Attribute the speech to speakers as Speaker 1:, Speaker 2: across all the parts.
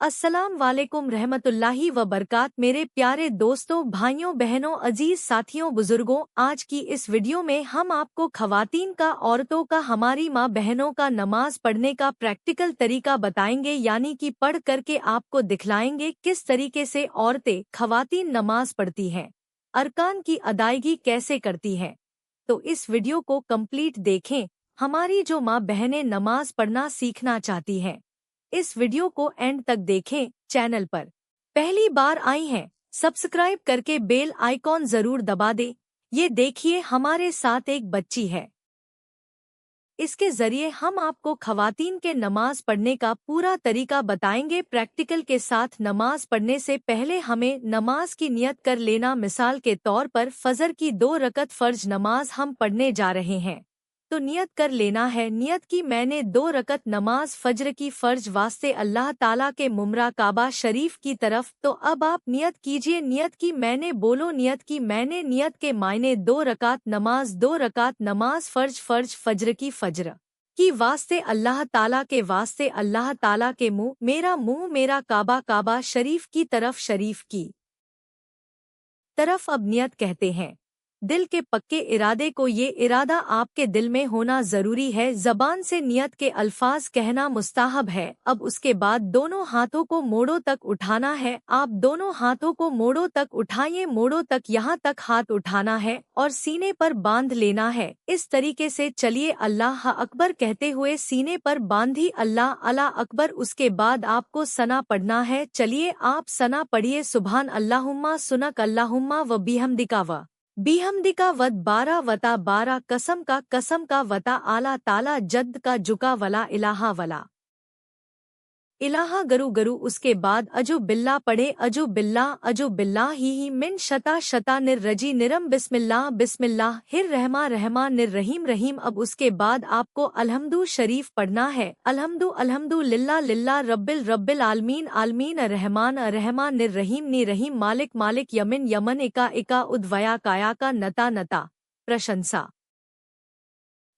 Speaker 1: अस्सलाम वालेकुम रहमतुल्लाहि व बरकात। मेरे प्यारे दोस्तों, भाइयों, बहनों, अजीज साथियों, बुजुर्गों, आज की इस वीडियो में हम आपको खवातीन का, औरतों का, हमारी माँ बहनों का नमाज पढ़ने का प्रैक्टिकल तरीका बताएंगे, यानी कि पढ़ करके आपको दिखलाएंगे किस तरीके से औरतें, खवातीन नमाज पढ़ती हैं, अरकान की अदायगी कैसे करती हैं। तो इस वीडियो को कंप्लीट देखें। हमारी जो माँ बहनें नमाज पढ़ना सीखना चाहती हैं, इस वीडियो को एंड तक देखें। चैनल पर पहली बार आई हैं, सब्सक्राइब करके बेल आइकॉन जरूर दबा दे। ये देखिए, हमारे साथ एक बच्ची है। इसके जरिए हम आपको खवातीन के नमाज पढ़ने का पूरा तरीका बताएंगे प्रैक्टिकल के साथ। नमाज पढ़ने से पहले हमें नमाज की नियत कर लेना। मिसाल के तौर पर फजर की 2 रकत फर्ज नमाज हम पढ़ने जा रहे हैं, तो नियत कर लेना है। नियत की मैंने 2 रकत नमाज फज्र की फर्ज वास्ते अल्लाह ताला के मुमरा काबा शरीफ की तरफ। तो अब आप नियत कीजिए। नियत की मैंने, बोलो नियत की मैंने। नियत के मायने 2 रकात नमाज, 2 रकात नमाज फर्ज फज्र की वास्ते अल्लाह ताला के वास्ते, अल्लाह ताला के मुंह मेरा काबा, काबा शरीफ की तरफ अब नियत कहते हैं। दिल के पक्के इरादे को, ये इरादा आपके दिल में होना जरूरी है। जबान से नियत के अल्फाज कहना मुस्ताहब है। अब उसके बाद दोनों हाथों को मोड़ों तक उठाना है। आप दोनों हाथों को मोड़ों तक उठाइए, मोड़ों तक, यहाँ तक हाथ उठाना है और सीने पर बांध लेना है। इस तरीके से चलिए अल्लाह अकबर कहते हुए सीने पर बांधी, अल्लाह अकबर। उसके बाद आपको सना पढ़ना है। चलिए आप सना पढ़िए। सुभान अल्लाहुम्मा सुनक अल्लाहुम्मा व बिहम्दिका वद 12 वता 12, कसम का वता आला ताला जद्द का जुका वला इलाहा गरु। उसके बाद अजु बिल्ला पढ़े। अजु बिल्ला ही मिन शता निर निरम बिस्मिल्लाह हिर रहमा निर रहीम। अब उसके बाद आपको अलहम्दु शरीफ पढ़ना है। अलहम्दु लिल्ला रब्बिल आलमीन रहमान निर रहीम मालिक यमन इका उद्वया काया का नता प्रशंसा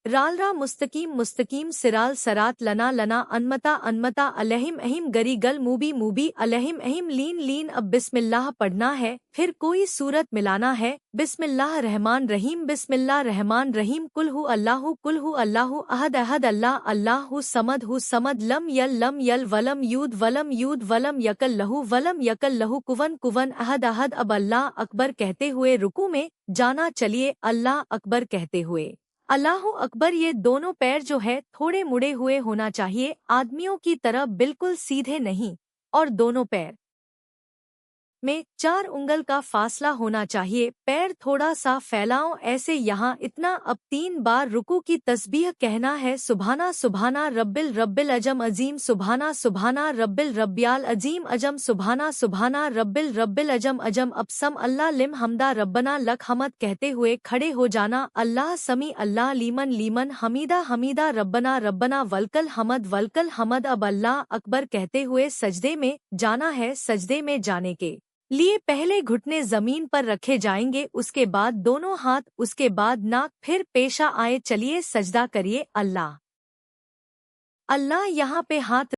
Speaker 1: रालरा मुस्तकीम सिराल सरात लना अनमता अलहिम अहिम गरी गल मूबी अलहिम अहिम लीन। अब बिस्मिल्लाह पढ़ना है, फिर कोई सूरत मिलाना है। बिस्मिल्लाह रहमान रहीम कुल हु अल्लाहु अहद अल्लाहु समद लम यल वलम यूद वलम यकल लहु कुवन अहद। अब अल्लाह अकबर कहते हुए रुकू में जाना। चलिए अल्लाह अकबर कहते हुए अल्लाहु अकबर। ये दोनों पैर जो है थोड़े मुड़े हुए होना चाहिए, आदमियों की तरह बिल्कुल सीधे नहीं, और दोनों पैर में 4 उंगल का फासला होना चाहिए। पैर थोड़ा सा फैलाओ ऐसे, यहाँ इतना। अब 3 बार रुकू की तस्बीह कहना है। सुभाना रब्बिल अजम अजीम, सुभाना रब्बिल रब्बियाल अजीम अजम, सुभाना रब्बिल अजम। अब सम अल्लाह लिम हमदा रब्बना लक हमद कहते हुए खड़े हो जाना। अल्लाह समी, अल्लाह लीमन हमीदा रब्बना वलकल हमद। अब अल्लाह अकबर कहते हुए सजदे में जाना है। सजदे में जाने के लिए पहले घुटने जमीन पर रखे जाएंगे, उसके बाद दोनों हाथ, उसके बाद नाक, फिर पेशा आए। चलिए सजदा करिए। अल्लाह यहाँ पे हाथ